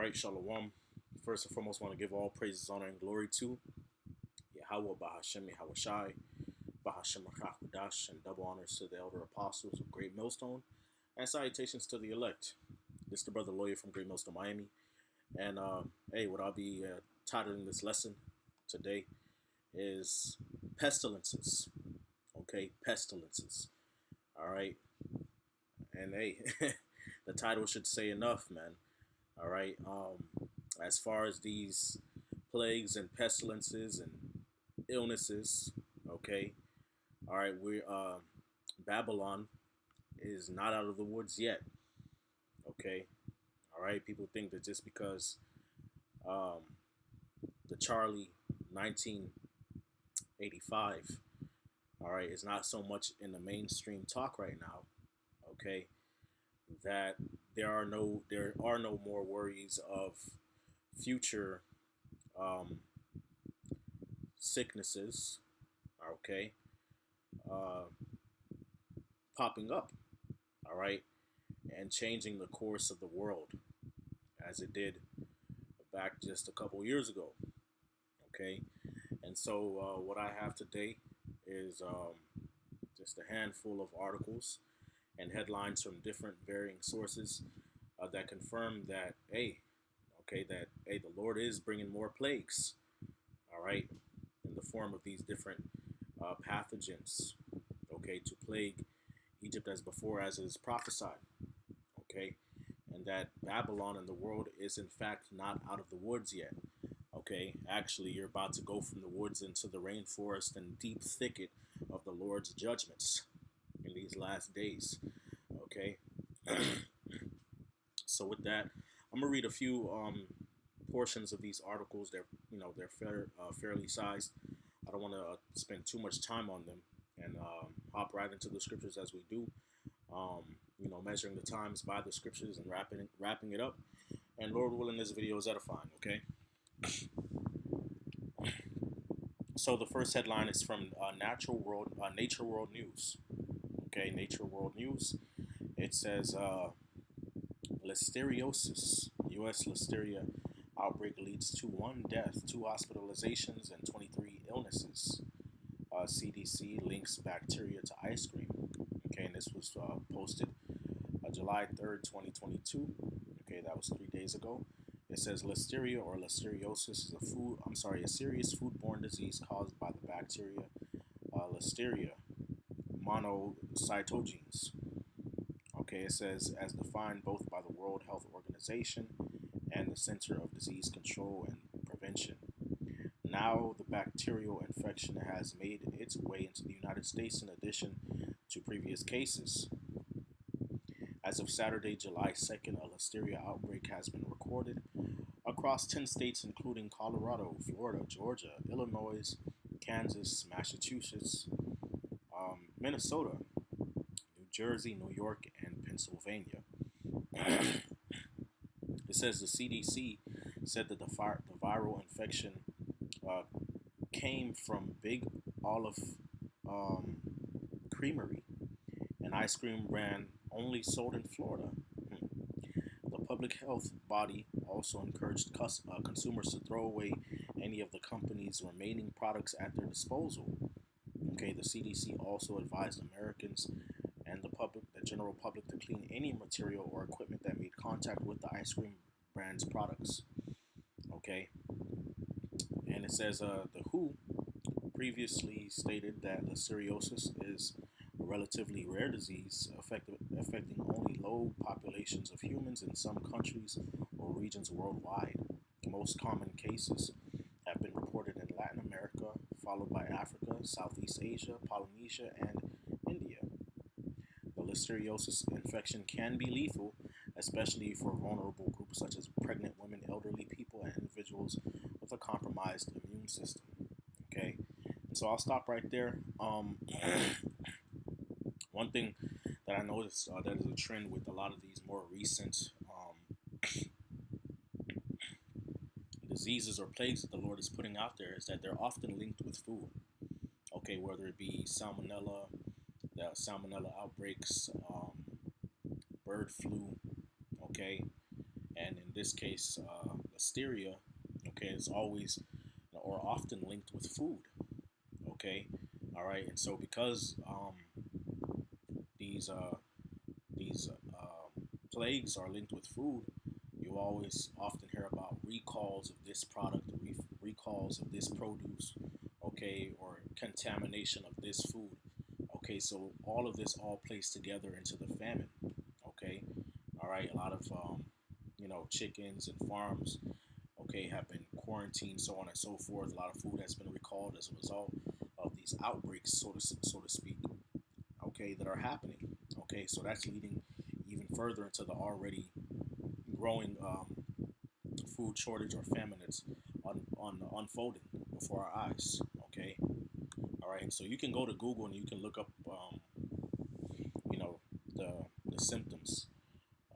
Right, Shalom. First and foremost, want to give all praises, honor, and glory to Yahweh, Bahashem, Yahweh Shai, Bahashem, Rakakudash, and double honors to the elder apostles of Great Millstone, and salutations to the elect. This is the brother lawyer from Great Millstone, Miami. And hey, what I'll be titling this lesson today is Pestilences. Okay, Pestilences. All right. And hey, the title should say enough, man. All right. As far as these plagues and pestilences and illnesses, okay. All right, we Babylon is not out of the woods yet. Okay. All right. People think that just because um, the Charlie 1985, all right, is not so much in the mainstream talk right now. Okay, that there are no more worries of future um, sicknesses, okay, uh, popping up, all right, and changing the course of the world as it did back just a couple years ago, okay. And so what I have today is just a handful of articles and headlines from different varying sources that confirm that hey, the Lord is bringing more plagues, all right, in the form of these different pathogens, okay, to plague Egypt as before as is prophesied, okay, and that Babylon and the world is in fact not out of the woods yet, okay. Actually, you're about to go from the woods into the rainforest and deep thicket of the Lord's judgments in these last days, okay. So with that, I'm gonna read a few portions of these articles. They're fairly sized. I don't want to spend too much time on them and hop right into the scriptures as we do. Measuring the times by the scriptures and wrapping it up. And Lord willing, this video is edifying. Okay. So the first headline is from Nature World News. Okay, Nature World News. It says listeriosis, U.S. listeria outbreak leads to 1 death, 2 hospitalizations, and 23 illnesses. CDC links bacteria to ice cream. Okay, and this was posted July 3rd, 2022. Okay, that was 3 days ago. It says listeria or listeriosis is a serious foodborne disease caused by the bacteria Listeria monocytogenes. Okay, it says as defined both by the World Health Organization and the Center of Disease Control and Prevention. Now, the bacterial infection has made its way into the United States in addition to previous cases. As of Saturday, July 2nd, a listeria outbreak has been recorded across 10 states, including Colorado, Florida, Georgia, Illinois, Kansas, Massachusetts, Minnesota, New Jersey, New York, and Pennsylvania. It says the CDC said that the viral infection uh, came from Big Olive um, Creamery, an ice cream brand only sold in Florida. The public health body also encouraged consumers to throw away any of the company's remaining products at their disposal. Okay, the CDC also advised Americans and the general public, to clean any material or equipment that made contact with the ice cream brand's products. Okay, and it says the WHO previously stated that listeriosis is a relatively rare disease affecting only low populations of humans in some countries or regions worldwide. Most common cases have been reported in Latin America, followed by Africa, Southeast Asia, Polynesia, and India. The listeriosis infection can be lethal, especially for vulnerable groups such as pregnant women, elderly people, and individuals with a compromised immune system. Okay, and so I'll stop right there. One thing that I noticed that is a trend with a lot of these more recent diseases or plagues that the Lord is putting out there is that they're often linked with food. Okay, whether it be salmonella, the salmonella outbreaks, bird flu, okay, and in in this case, listeria, okay, is always or often linked with food, okay, all right, and so because these uh, these plagues are linked with food, you always often hear about recalls of this product, recalls of this produce, okay, or contamination of this food. Okay, so all of this all plays together into the famine. Okay, all right, a lot of chickens and farms, okay, have been quarantined, so on and so forth. A lot of food has been recalled as a result of these outbreaks, so to speak, okay, that are happening. Okay, so that's leading even further into the already growing food shortage or famine that's on unfolding before our eyes. Okay, all right. So you can go to Google and you can look up, you know, the the symptoms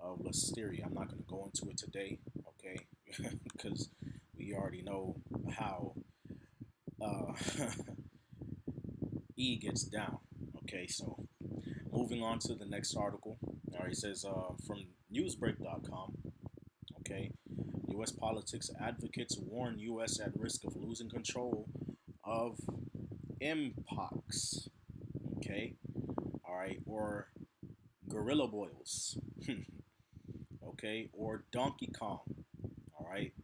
of listeria. I'm not going to go into it today. Okay, because we already know how uh, E gets down. Okay, so moving on to the next article. All right, it says from newsbreak.com. Okay, U.S. politics advocates warn U.S. at risk of losing control of Mpox. Okay, all right, or gorilla boils. Okay, or Donkey Kong. All right,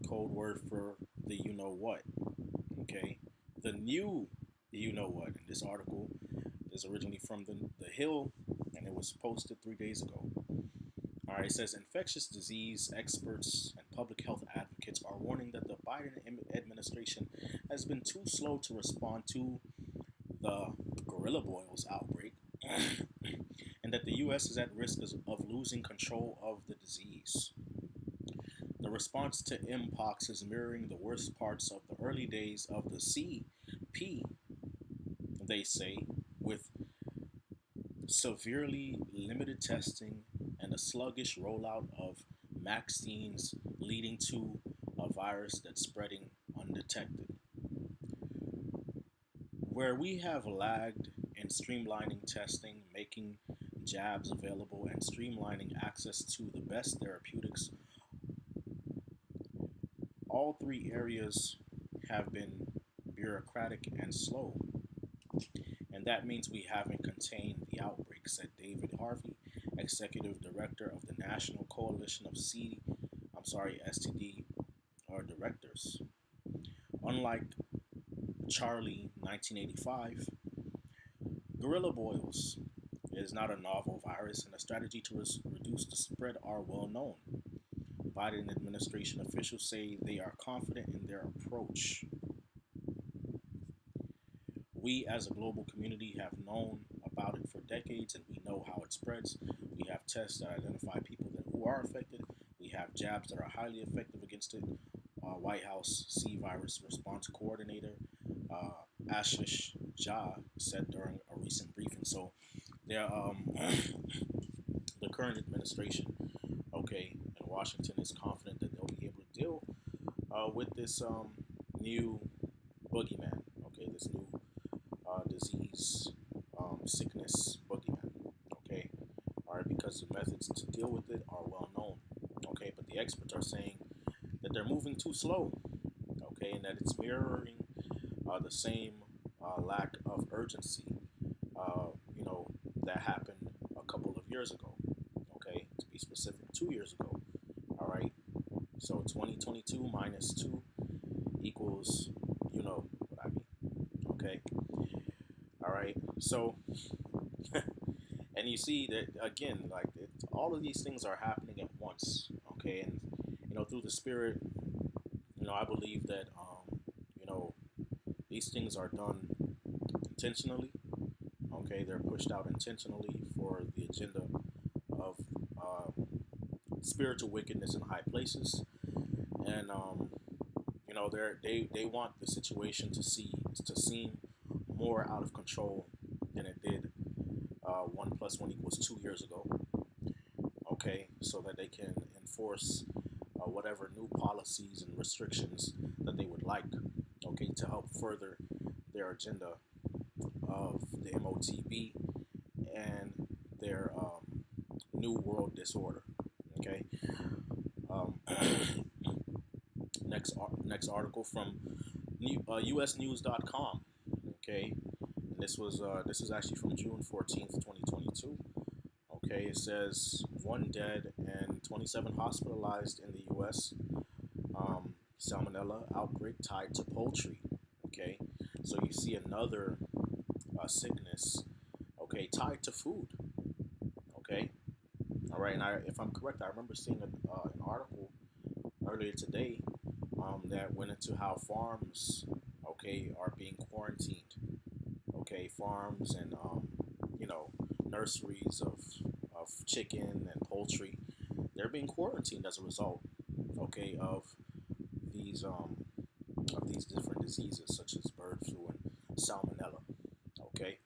code word for the you know what. Okay, the new you know what. And this article is originally from the Hill, and it was posted 3 days ago. All right, it says infectious disease experts and public health advocates are warning that the Biden administration has been too slow to respond to the gorilla boils outbreak, and that the U.S. is at risk of losing control of the disease. The response to Mpox is mirroring the worst parts of the early days of the CP, they say, with severely limited testing and a sluggish rollout of vaccines leading to a virus that's spreading undetected. Where we have lagged in streamlining testing, making jabs available, and streamlining access to the best therapeutics, all three areas have been bureaucratic and slow. And that means we haven't contained the outbreak, said David Harvey, executive director of the National Coalition of STD directors. Unlike Charlie 1985, gorilla boils is not a novel virus, and a strategy to reduce the spread are well known. Biden administration officials say they are confident in their approach. We as a global community have known about it for decades, and we know how it spreads. We have tests that identify people who are affected. We have jabs that are highly effective against it. White House C virus response coordinator Ashish Jha said during a recent briefing. So, there, the current administration, okay, in Washington is confident that they'll be able to deal with this new boogeyman. Okay, this new disease, sickness boogeyman. Okay, all right, because the methods to deal with it are well known. Okay, but the experts are saying that they're moving too slow. Okay, and that it's mirroring the same lack of urgency, uh, you know, that happened a couple of years ago. Okay, to be specific, 2 years ago. All right, so 2022 minus 2 equals, you know what I mean. Okay, all right, so and you see that again, like all of these things are happening at once. Okay, and through the spirit, I believe that you know these things are done intentionally. Okay, they're pushed out intentionally for the agenda of uh, spiritual wickedness in high places, and they want the situation to seem more out of control than it did 1 + 1 = 2 years ago. Okay, so that they can enforce whatever new policies and restrictions that they would like. Okay, to help further their agenda of the MOTB and their new world disorder. Okay, next article from usnews.com. Okay, and this is actually from June 14th, 2022. Okay, it says one dead and 27 hospitalized in the U.S. Salmonella outbreak tied to poultry. Okay, so you see another sickness. Okay, tied to food. Okay, all right, and if I'm correct, I remember seeing an article earlier today that went into how farms, okay, are being quarantined. Okay, farms and you know nurseries of chicken and poultry, they're being quarantined as a result. Okay, these um, of these different diseases such as bird flu and salmonella. Okay,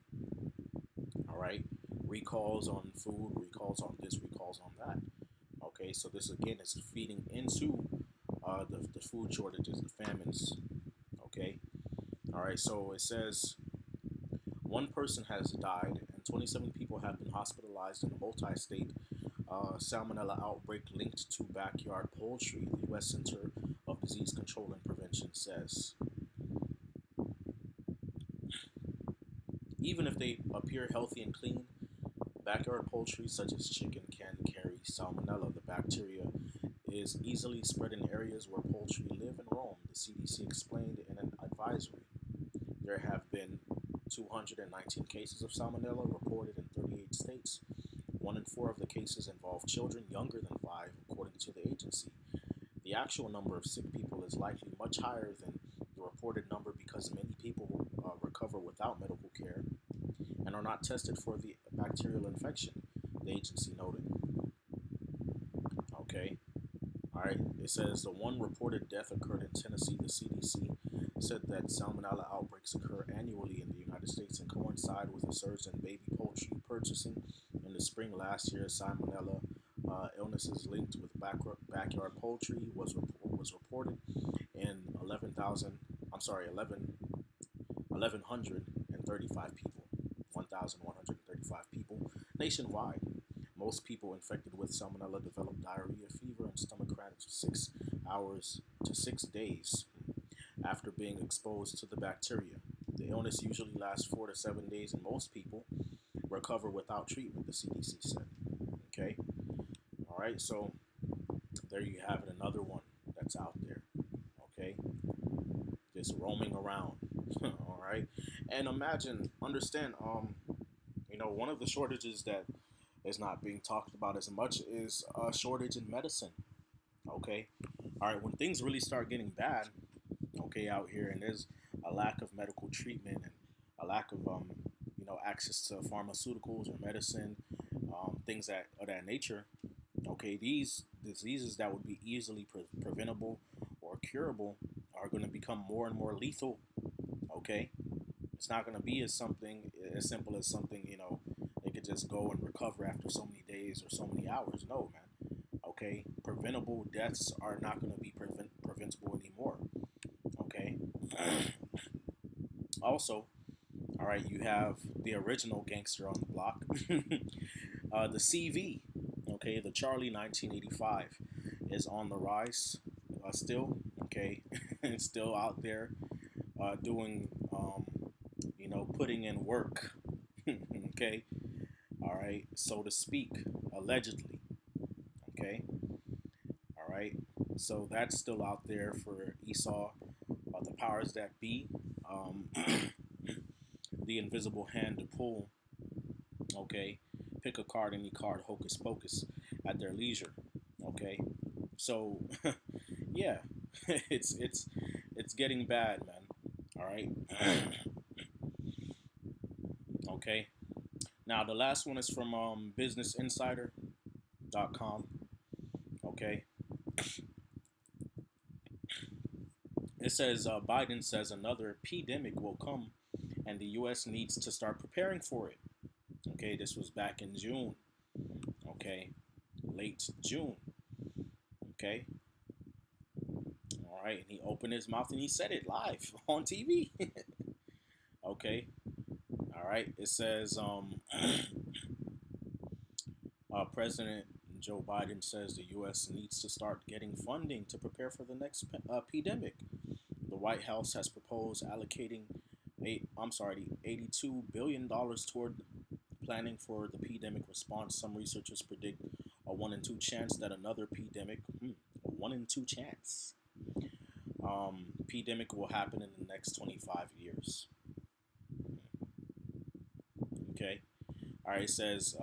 all right, recalls on food, recalls on this, recalls on that. Okay, so this again is feeding into the food shortages, the famines. Okay, all right, so it says one person has died and 27 people have been hospitalized in a multi state salmonella outbreak linked to backyard poultry, the U.S. Center of Disease Control and Prevention says. Even if they appear healthy and clean, backyard poultry, such as chicken, can carry salmonella. The bacteria is easily spread in areas where poultry live and roam, the CDC explained in an advisory. There have been 219 cases of salmonella reported in 38 states. 1 in 4 of the cases involve children younger than 5, according to the agency. The actual number of sick people is likely much higher than the reported number because many people recover without medical care and are not tested for the bacterial infection, the agency noted. Okay, all right. It says the one reported death occurred in Tennessee. The CDC said that salmonella outbreaks occur annually in the United States and coincide with a surge in baby poultry purchasing in the spring last year. Salmonella illnesses linked with backyard poultry was reported in 11,000. I'm sorry, 1,135 people, 1,135 people nationwide. Most people infected with salmonella develop diarrhea, fever, and stomach cramps 6 hours to 6 days after being exposed to the bacteria. The illness usually lasts 4 to 7 days, and most people recover without treatment, the CDC said. Okay, all right, so there you have it, another one that's out there. Okay, just roaming around. All right, and understand, one of the shortages that is not being talked about as much is a shortage in medicine. Okay, all right, when things really start getting bad, okay, out here, and there's a lack of medical treatment and a lack of access to pharmaceuticals or medicine, things that of that nature. Okay, these diseases that would be easily preventable or curable are going to become more and more lethal. Okay, it's not going to be as simple as something they could just go and recover after so many days or so many hours. No, man. Okay, preventable deaths are not going to be preventable anymore. Okay. Also, all right, you have the original gangster on the block, the CV. Okay, the Charlie 1985 is on the rise still. Okay, and still out there doing, putting in work. Okay, all right, so to speak, allegedly. Okay, all right, so that's still out there for Esau, the powers that be, um, the invisible hand to pull. Okay, pick a card, any card, hocus pocus, at their leisure. Okay, so yeah, it's getting bad, man. All right. Okay. Now the last one is from BusinessInsider.com. Okay. It says Biden says another pandemic will come, and the U.S. needs to start preparing for it. Okay, this was back in June. Okay, late June. Okay, all right, and he opened his mouth and he said it live on TV. Okay, all right. It says President Joe Biden says the U.S. needs to start getting funding to prepare for the next pandemic. The White House has proposed allocating $82 billion toward planning for the pandemic response. Some researchers predict a 1 in 2 chance that another pandemic, a 1 in 2 chance, pandemic will happen in the next 25 years. Okay. All right. It says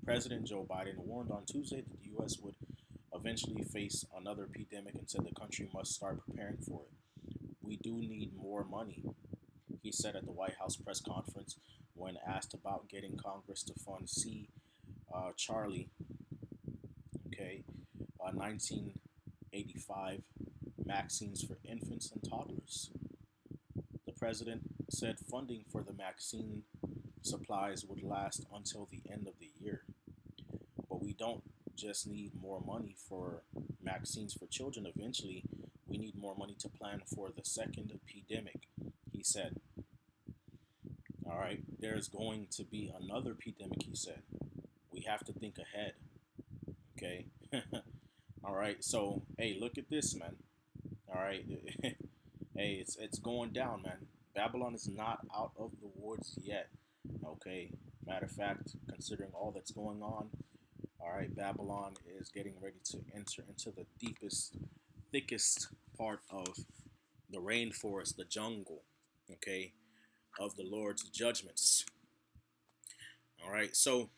President Joe Biden warned on Tuesday that the U.S. would eventually face another pandemic and said the country must start preparing for it. We do need more money, he said at the White House press conference when asked about getting Congress to fund Charlie, okay, 1985 vaccines for infants and toddlers. The president said funding for the vaccine supplies would last until the end of the year. But we don't just need more money for vaccines for children. Eventually, we need more money to plan for the second pandemic, he said. All right, there's going to be another pandemic, he said. We have to think ahead. Okay. All right. So, hey, look at this, man. All right. Hey, it's going down, man. Babylon is not out of the woods yet. Okay. Matter of fact, considering all that's going on, all right, Babylon is getting ready to enter into the deepest, thickest part of the rainforest, the jungle, okay, of the Lord's judgments. All right, so,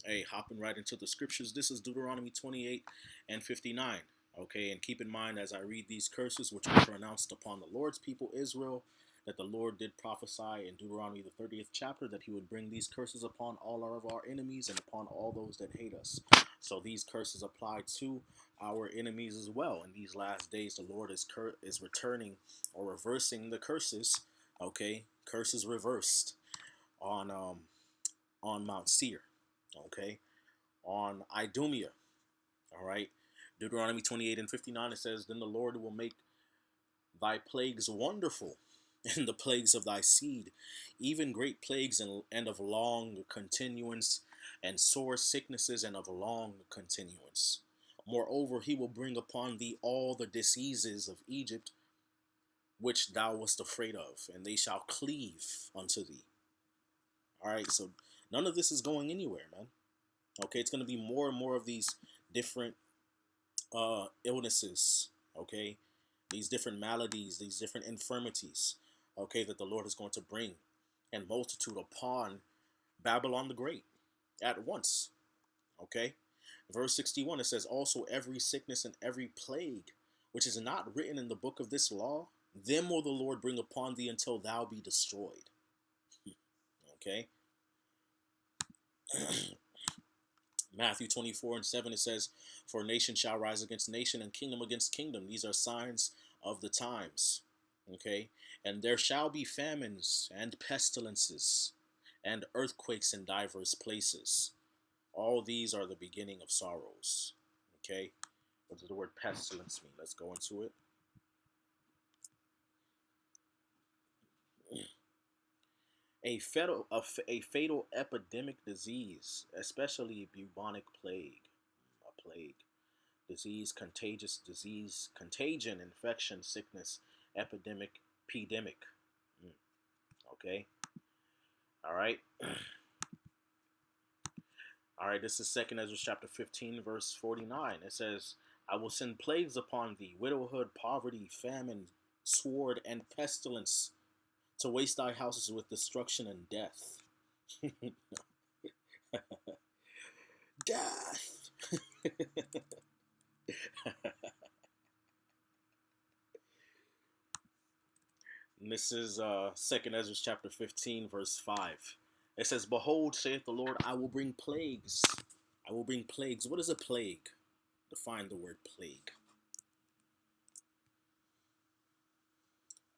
hey, hopping right into the scriptures, this is Deuteronomy 28 and 59. Okay, and keep in mind as I read these curses, which were pronounced upon the Lord's people Israel, that the Lord did prophesy in Deuteronomy the 30th chapter that he would bring these curses upon all of our enemies and upon all those that hate us. So these curses apply to our enemies as well. In these last days, the Lord is returning or reversing the curses. Okay, curses reversed on Mount Seir. Okay, on Idumea. All right. Deuteronomy 28 and 59, it says, Then the Lord will make thy plagues wonderful, and the plagues of thy seed, even great plagues and of long continuance, and sore sicknesses and of long continuance. Moreover, he will bring upon thee all the diseases of Egypt, which thou wast afraid of, and they shall cleave unto thee. All right, so none of this is going anywhere, man. Okay, it's going to be more and more of these different illnesses, okay, these different maladies, these different infirmities, okay, that the Lord is going to bring and multitude upon Babylon the Great at once, okay. Verse 61, it says, Also every sickness and every plague, which is not written in the book of this law, them will the Lord bring upon thee until thou be destroyed, okay. Matthew 24 and 7, it says, For nation shall rise against nation and kingdom against kingdom. These are signs of the times. Okay. And there shall be famines and pestilences and earthquakes in diverse places. All these are the beginning of sorrows. Okay. What does the word pestilence mean? Let's go into it. A fatal epidemic disease, especially bubonic plague, a plague. Disease, contagious disease, contagion, infection, sickness, epidemic, pandemic. Okay. All right. All right. This is 2nd Ezra chapter 15, verse 49. It says, I will send plagues upon thee, widowhood, poverty, famine, sword, and pestilence, to waste thy houses with destruction and death. Death. And this is 2nd Ezra chapter 15, verse 5. It says, Behold, saith the Lord, I will bring plagues. I will bring plagues. What is a plague? Define the word plague.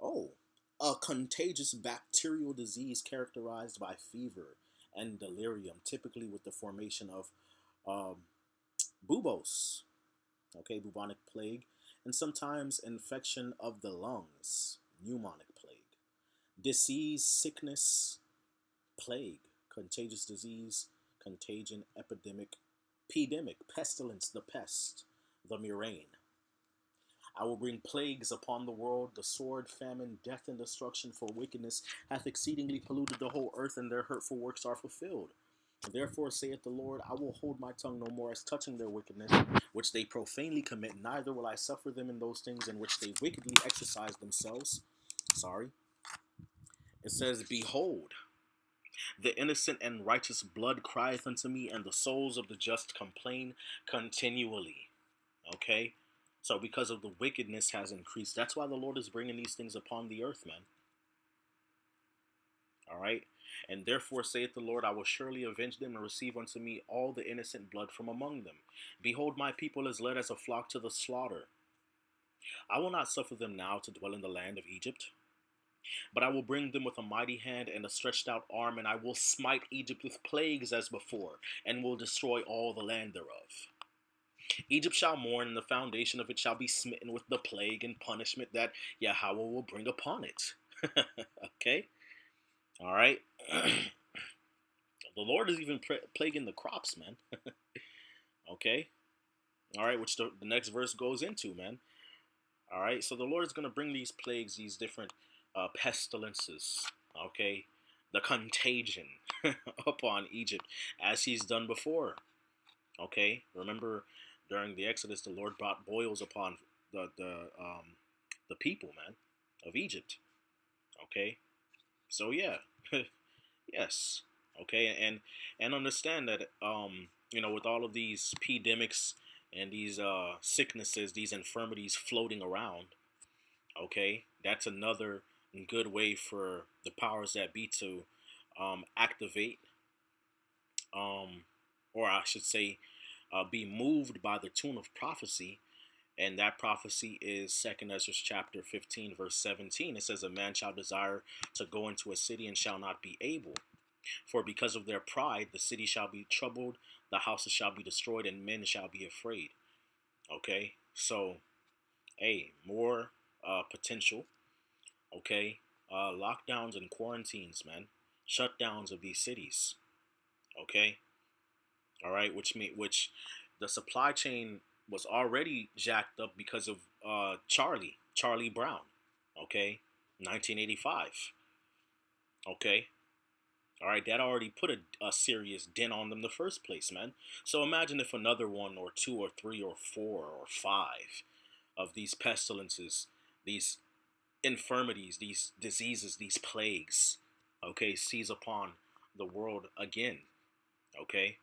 Oh, a contagious bacterial disease characterized by fever and delirium, typically with the formation of um, buboes, okay, bubonic plague, and sometimes infection of the lungs, pneumonic plague. Disease, sickness, plague, contagious disease, contagion, epidemic, Epidemic, pestilence, the pest, the murrain. I will bring plagues upon the world, the sword, famine, death, and destruction, for wickedness hath exceedingly polluted the whole earth, and their hurtful works are fulfilled. Therefore saith the Lord, I will hold my tongue no more as touching their wickedness, which they profanely commit, neither will I suffer them in those things in which they wickedly exercise themselves. Sorry. It says, Behold, the innocent and righteous blood crieth unto me, and the souls of the just complain continually. Okay? So because of the wickedness has increased, that's why the Lord is bringing these things upon the earth, man. All right? And therefore saith the Lord, I will surely avenge them and receive unto me all the innocent blood from among them. Behold, my people is led as a flock to the slaughter. I will not suffer them now to dwell in the land of Egypt, but I will bring them with a mighty hand and a stretched out arm, and I will smite Egypt with plagues as before, and will destroy all the land thereof. Egypt shall mourn, and the foundation of it shall be smitten with the plague and punishment that Yahweh will bring upon it. Okay? All right? The Lord is even plaguing the crops, man. Okay? All right, which the next verse goes into, man. All right, so the Lord is going to bring these plagues, these different pestilences, okay? The contagion upon Egypt as he's done before. Okay? Remember during the Exodus, the Lord brought boils upon the people, man, of Egypt. Okay? So yeah. Yes. Okay, and understand that with all of these epidemics and these sicknesses, these infirmities floating around, okay, that's another good way for the powers that be to activate, um, or I should say, be moved by the tune of prophecy. And that prophecy is 2 Ezra chapter 15, verse 17. It says, A man shall desire to go into a city and shall not be able. For because of their pride, the city shall be troubled, the houses shall be destroyed, and men shall be afraid. Okay? So, hey, more potential. Okay? Lockdowns and quarantines, man. Shutdowns of these cities. Okay? All right? Which the supply chain was already jacked up because of Charlie Brown. Okay? 1985. Okay? All right, that already put a serious dent on them in the first place, man. So imagine if another one or two or three or four or five of these pestilences, these infirmities, these diseases, these plagues, okay, seize upon the world again. Okay?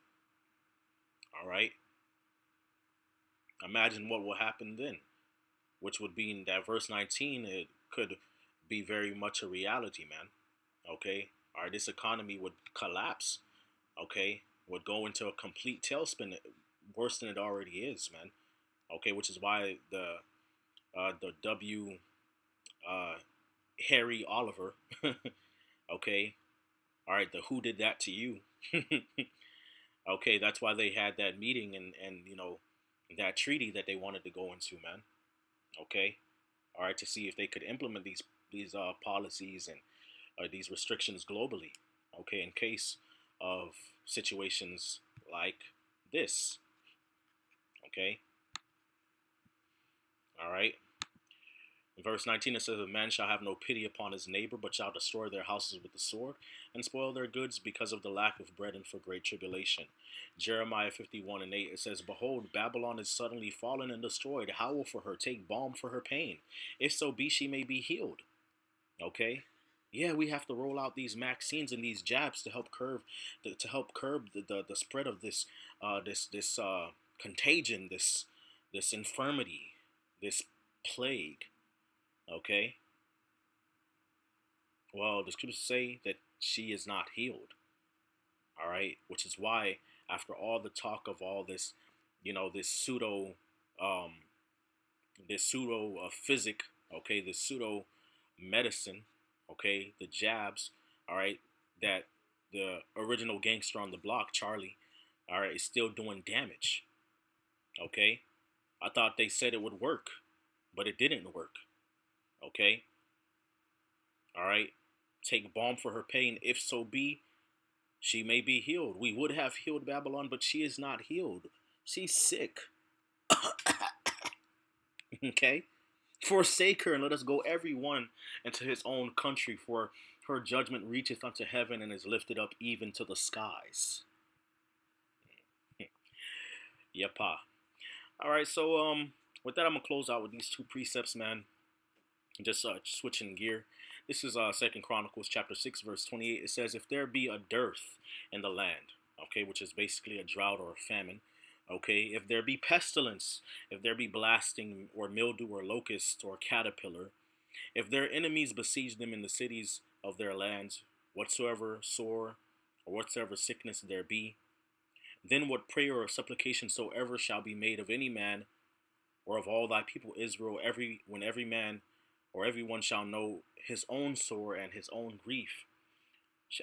All right? Imagine what will happen then, which would be in that verse 19, it could be very much a reality, man. Okay? All right, this economy would collapse, okay, would go into a complete tailspin, worse than it already is, man. Okay, which is why the W uh, Harry Oliver, okay, all right, the who did that to you, okay, that's why they had that meeting and that treaty that they wanted to go into, man. Okay, all right, to see if they could implement these policies and these restrictions globally. Okay, in case of situations like this. Okay, all right. In verse 19 it says, A man shall have no pity upon his neighbor, but shall destroy their houses with the sword, and spoil their goods because of the lack of bread and for great tribulation. Jeremiah 51 and 8 it says, Behold, Babylon is suddenly fallen and destroyed. Howl for her, take balm for her pain. If so be she may be healed. Okay? Yeah, we have to roll out these vaccines and these jabs to help curb the spread of this contagion, this infirmity, this plague. Okay? Well, the scriptures say that she is not healed. All right? Which is why, after all the talk of all this, this um, pseudo physic, okay, this pseudo medicine, okay, the jabs, all right, that the original gangster on the block, Charlie, all right, is still doing damage. Okay? I thought they said it would work, but it didn't work. Okay? All right? Take balm for her pain, if so be She may be healed. We would have healed Babylon, but she is not healed. She's sick. Okay? Forsake her and let us go every one into his own country, for her judgment reacheth unto heaven and is lifted up even to the skies. Yepa. All right, so with that, I'm gonna close out with these two precepts, man. Just switching gear. This is Second Chronicles chapter 6 verse 28. It says, "If there be a dearth in the land," okay, which is basically a drought or a famine. Okay, if there be pestilence, if there be blasting or mildew or locust or caterpillar, if their enemies besiege them in the cities of their lands, whatsoever sore or whatsoever sickness there be, then what prayer or supplication soever shall be made of any man or of all thy people Israel, every man or every one shall know his own sore and his own grief,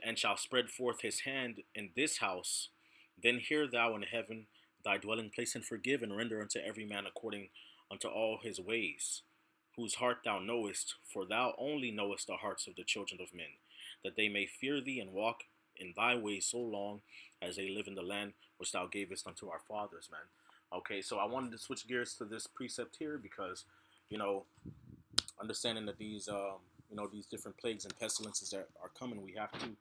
and shall spread forth his hand in this house, then hear thou in heaven thy dwelling place, and forgive and render unto every man according unto all his ways, whose heart thou knowest, for thou only knowest the hearts of the children of men, that they may fear thee and walk in thy ways so long as they live in the land which thou gavest unto our fathers, man. Okay, so I wanted to switch gears to this precept here because, you know, understanding that these different plagues and pestilences that are coming, we have to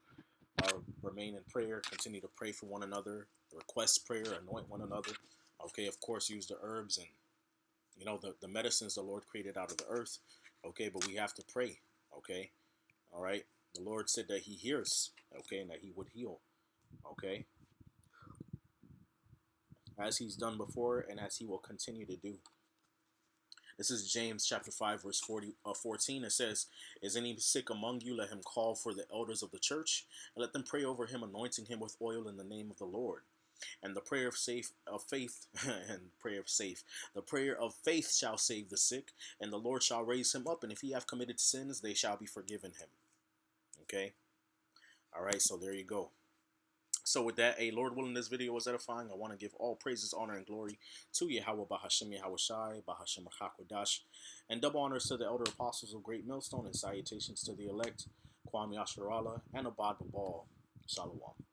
remain in prayer, continue to pray for one another, request prayer, anoint one another. Okay, of course, use the herbs and the medicines the Lord created out of the earth. Okay, but we have to pray. Okay, all right. The Lord said that He hears. Okay, and that He would heal. Okay, as He's done before and as He will continue to do. This is James chapter 5, verse 14. It says, "Is any sick among you? Let him call for the elders of the church, and let them pray over him, anointing him with oil in the name of the Lord. And the prayer of faith and prayer of safe. The prayer of faith shall save the sick, and the Lord shall raise him up. And if he have committed sins, they shall be forgiven him." Okay. All right. So there you go. So with that, Lord willing, this video was edifying. I want to give all praises, honor, and glory to Yahweh Bahashem Yahweh Shai, Bahashem Hakwadash, and double honors to the elder apostles of Great Millstone, and salutations to the elect, Kwame Asherala, and Abad Babal. Shalom.